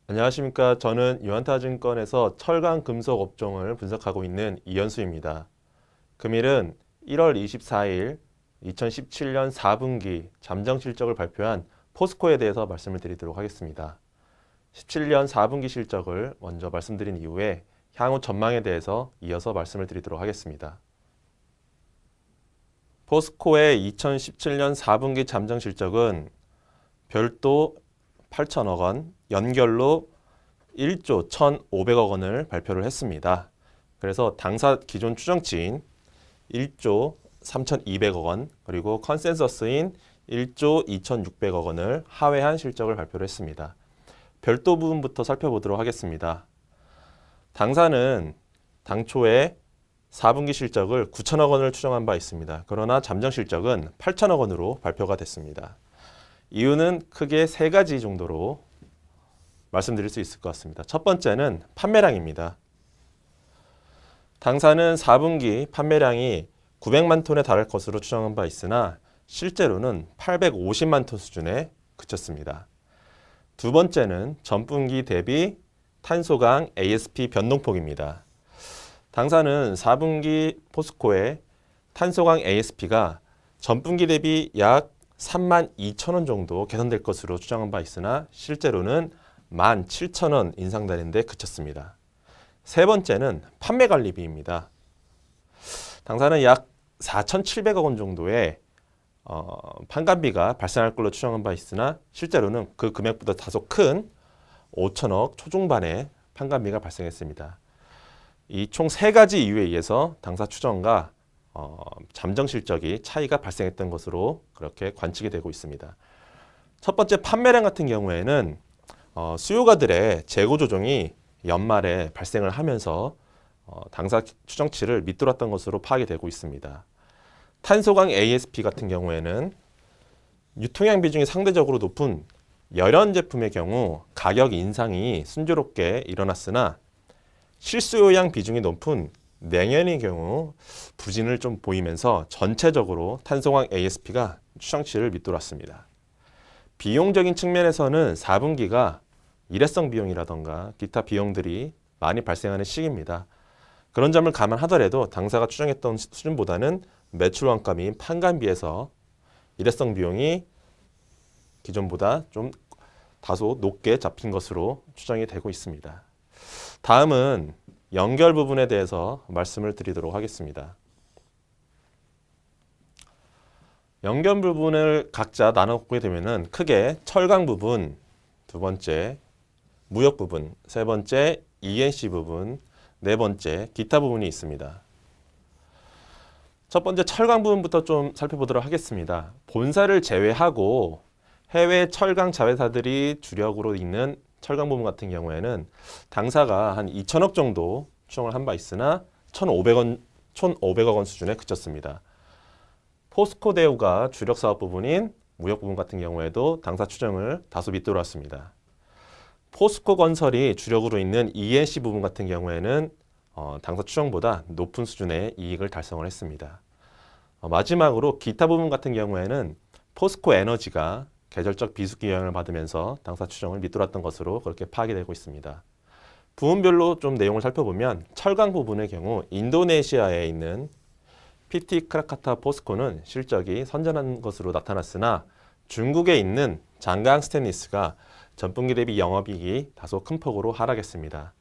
안녕하십니까. 저는 유한타증권에서 철강 금속 업종을 분석하고 있는 이현수입니다. 금일은 1월 24일 2017년 4분기 잠정 실적을 발표한 포스코에 대해서 말씀을 드리도록 하겠습니다. 17년 4분기 실적을 먼저 말씀드린 이후에 향후 전망에 대해서 이어서 말씀을 드리도록 하겠습니다. 포스코의 2017년 4분기 잠정 실적은 별도 8천억 원, 연결로 1조 1,500억 원을 발표를 했습니다. 그래서 당사 기존 추정치인 1조 3,200억 원, 그리고 컨센서스인 1조 2,600억 원을 하회한 실적을 발표를 했습니다. 별도 부분부터 살펴보도록 하겠습니다. 당사는 당초에 4분기 실적을 9천억 원을 추정한 바 있습니다. 그러나 잠정 실적은 8천억 원으로 발표가 됐습니다. 이유는 크게 세 가지 정도로 말씀드릴 수 있을 것 같습니다. 첫 번째는 판매량입니다. 당사는 4분기 판매량이 900만 톤에 달할 것으로 추정한 바 있으나 실제로는 850만 톤 수준에 그쳤습니다. 두 번째는 전분기 대비 탄소강 ASP 변동폭입니다. 당사는 4분기 포스코의 탄소강 ASP가 전분기 대비 약 32,000원 정도 개선될 것으로 추정한 바 있으나 실제로는 17,000원 인상되는 데 그쳤습니다. 세 번째는 판매관리비입니다. 당사는 약 4,700억 원 정도의 판관비가 발생할 걸로 추정한 바 있으나 실제로는 그 금액보다 다소 큰 5천억 초중반의 판관비가 발생했습니다. 이 총 세 가지 이유에 의해서 당사 추정과 잠정 실적이 차이가 발생했던 것으로 그렇게 관측이 되고 있습니다. 첫 번째 판매량 같은 경우에는 수요가들의 재고 조정이 연말에 발생을 하면서 당사 추정치를 밑돌았던 것으로 파악이 되고 있습니다. 탄소강 ASP 같은 경우에는 유통량 비중이 상대적으로 높은 열연 제품의 경우 가격 인상이 순조롭게 일어났으나 실수요양 비중이 높은 냉연의 경우 부진을 좀 보이면서 전체적으로 탄소강 ASP가 추정치를 밑돌았습니다. 비용적인 측면에서는 4분기가 일회성 비용이라던가 기타 비용들이 많이 발생하는 시기입니다. 그런 점을 감안하더라도 당사가 추정했던 수준보다는 매출 원가인 판관비에서 일회성 비용이 기존보다 좀 다소 높게 잡힌 것으로 추정이 되고 있습니다. 다음은 연결 부분에 대해서 말씀을 드리도록 하겠습니다. 연결 부분을 각자 나눠보게 되면은 크게 철강 부분, 두 번째 무역 부분, 세 번째 ENC 부분, 네 번째 기타 부분이 있습니다. 첫 번째 철강 부분부터 좀 살펴보도록 하겠습니다. 본사를 제외하고 해외 철강 자회사들이 주력으로 있는 철강 부분 같은 경우에는 당사가 한 2천억 정도 추정을 한 바 있으나 1,500억 원 수준에 그쳤습니다. 포스코 대우가 주력 사업 부분인 무역 부분 같은 경우에도 당사 추정을 다소 밑돌았습니다. 포스코 건설이 주력으로 있는 ENC 부분 같은 경우에는 당사 추정보다 높은 수준의 이익을 달성을 했습니다. 마지막으로 기타 부분 같은 경우에는 포스코 에너지가 계절적 비수기 영향을 받으면서 당사 추정을 밑돌았던 것으로 그렇게 파악이 되고 있습니다. 부문별로 좀 내용을 살펴보면 철강 부분의 경우 인도네시아에 있는 PT 크라카타 포스코는 실적이 선전한 것으로 나타났으나 중국에 있는 장강 스테인리스가 전분기 대비 영업이익이 다소 큰 폭으로 하락했습니다.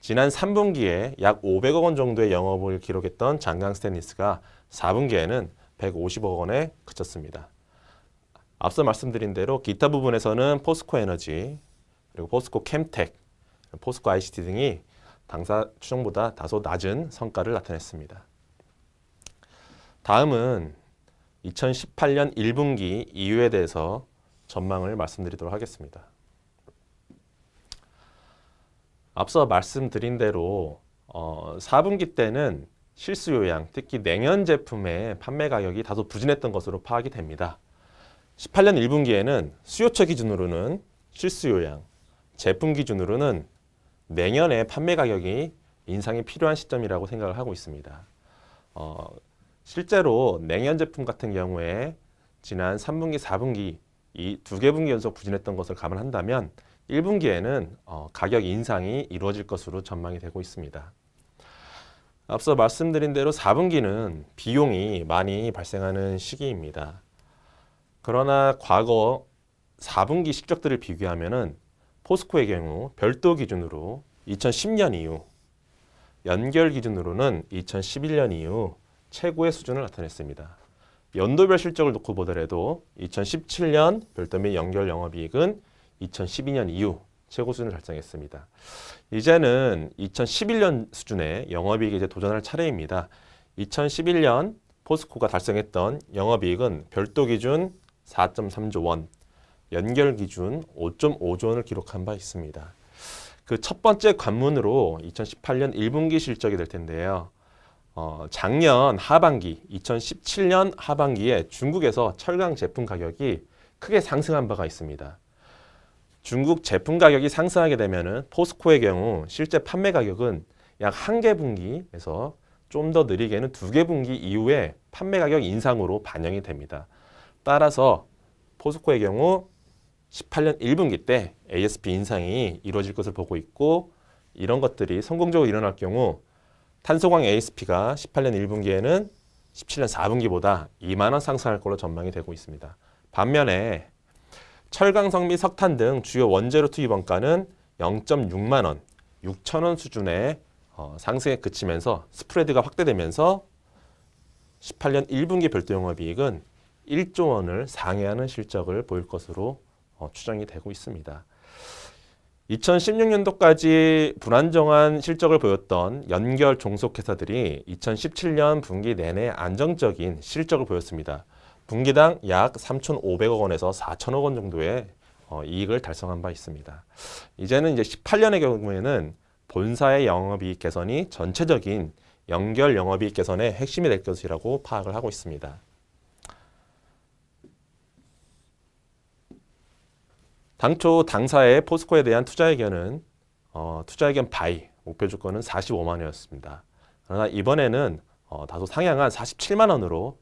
지난 3분기에 약 500억 원 정도의 영업을 기록했던 장강 스테인리스가 4분기에는 150억 원에 그쳤습니다. 앞서 말씀드린 대로 기타 부분에서는 포스코 에너지, 그리고 포스코 캠텍, 포스코 ICT 등이 당사 추정보다 다소 낮은 성과를 나타냈습니다. 다음은 2018년 1분기 이유에 대해서 전망을 말씀드리도록 하겠습니다. 앞서 말씀드린 대로 4분기 때는 실수요양, 특히 냉연 제품의 판매 가격이 다소 부진했던 것으로 파악이 됩니다. 18년 1분기에는 수요처 기준으로는 실수요양, 제품 기준으로는 냉연의 판매 가격이 인상이 필요한 시점이라고 생각을 하고 있습니다. 실제로 냉연 제품 같은 경우에 지난 3분기, 4분기 이 두 개 분기 연속 부진했던 것을 감안한다면 1분기에는 가격 인상이 이루어질 것으로 전망이 되고 있습니다. 앞서 말씀드린 대로 4분기는 비용이 많이 발생하는 시기입니다. 그러나 과거 4분기 실적들을 비교하면은 포스코의 경우 별도 기준으로 2010년 이후, 연결 기준으로는 2011년 이후 최고의 수준을 나타냈습니다. 연도별 실적을 놓고 보더라도 2017년 별도 및 연결 영업이익은 2012년 이후 최고 수준을 달성했습니다. 이제는 2011년 수준의 영업이익에 이제 도전할 차례입니다. 2011년 포스코가 달성했던 영업이익은 별도 기준 4.3조 원, 연결 기준 5.5조 원을 기록한 바 있습니다. 그 첫 번째 관문으로 2018년 1분기 실적이 될 텐데요. 작년 하반기, 2017년 하반기에 중국에서 철강 제품 가격이 크게 상승한 바가 있습니다. 중국 제품 가격이 상승하게 되면은 포스코의 경우 실제 판매 가격은 약 한 개 분기에서 좀 더 느리게는 두 개 분기 이후에 판매 가격 인상으로 반영이 됩니다. 따라서 포스코의 경우 18년 1분기 때 ASP 인상이 이루어질 것을 보고 있고, 이런 것들이 성공적으로 일어날 경우 탄소광 ASP가 18년 1분기에는 17년 4분기보다 2만 원 상승할 걸로 전망이 되고 있습니다. 반면에 철강석 및 석탄 등 주요 원재료 투입 원가는 0.6만 원, 6천 원 수준의 상승에 그치면서 스프레드가 확대되면서 18년 1분기 별도 영업이익은 1조 원을 상회하는 실적을 보일 것으로 추정이 되고 있습니다. 2016년도까지 불안정한 실적을 보였던 연결 종속회사들이 2017년 분기 내내 안정적인 실적을 보였습니다. 분기당 약 3,500억 원에서 4,000억 원 정도의 이익을 달성한 바 있습니다. 이제는 이제 18년의 경우에는 본사의 영업이익 개선이 전체적인 연결 영업이익 개선의 핵심이 될 것이라고 파악을 하고 있습니다. 당초 당사의 포스코에 대한 투자 의견은 투자 의견 바이 목표 조건은 45만 원이었습니다. 그러나 이번에는 다소 상향한 47만 원으로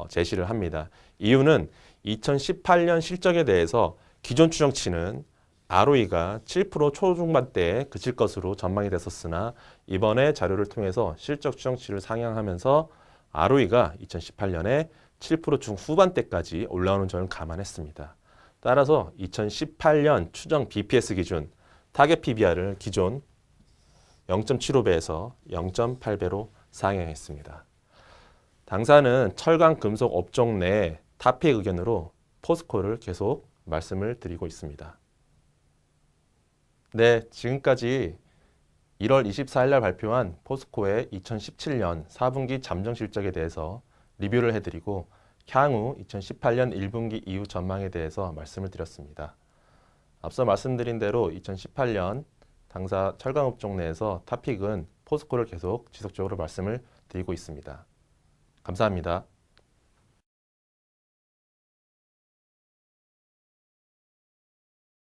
제시를 합니다. 이유는 2018년 실적에 대해서 기존 추정치는 ROE가 7% 초중반대에 그칠 것으로 전망이 됐었으나 이번에 자료를 통해서 실적 추정치를 상향하면서 ROE가 2018년에 7% 중후반대까지 올라오는 점을 감안했습니다. 따라서 2018년 추정 BPS 기준 타겟 PBR을 기존 0.75배에서 0.8배로 상향했습니다. 당사는 철강 금속 업종 내 타픽 의견으로 포스코를 계속 말씀을 드리고 있습니다. 네, 지금까지 1월 24일 날 발표한 포스코의 2017년 4분기 잠정 실적에 대해서 리뷰를 해드리고 향후 2018년 1분기 이후 전망에 대해서 말씀을 드렸습니다. 앞서 말씀드린 대로 2018년 당사 철강업종 내에서 타픽은 포스코를 계속 지속적으로 말씀을 드리고 있습니다. 감사합니다.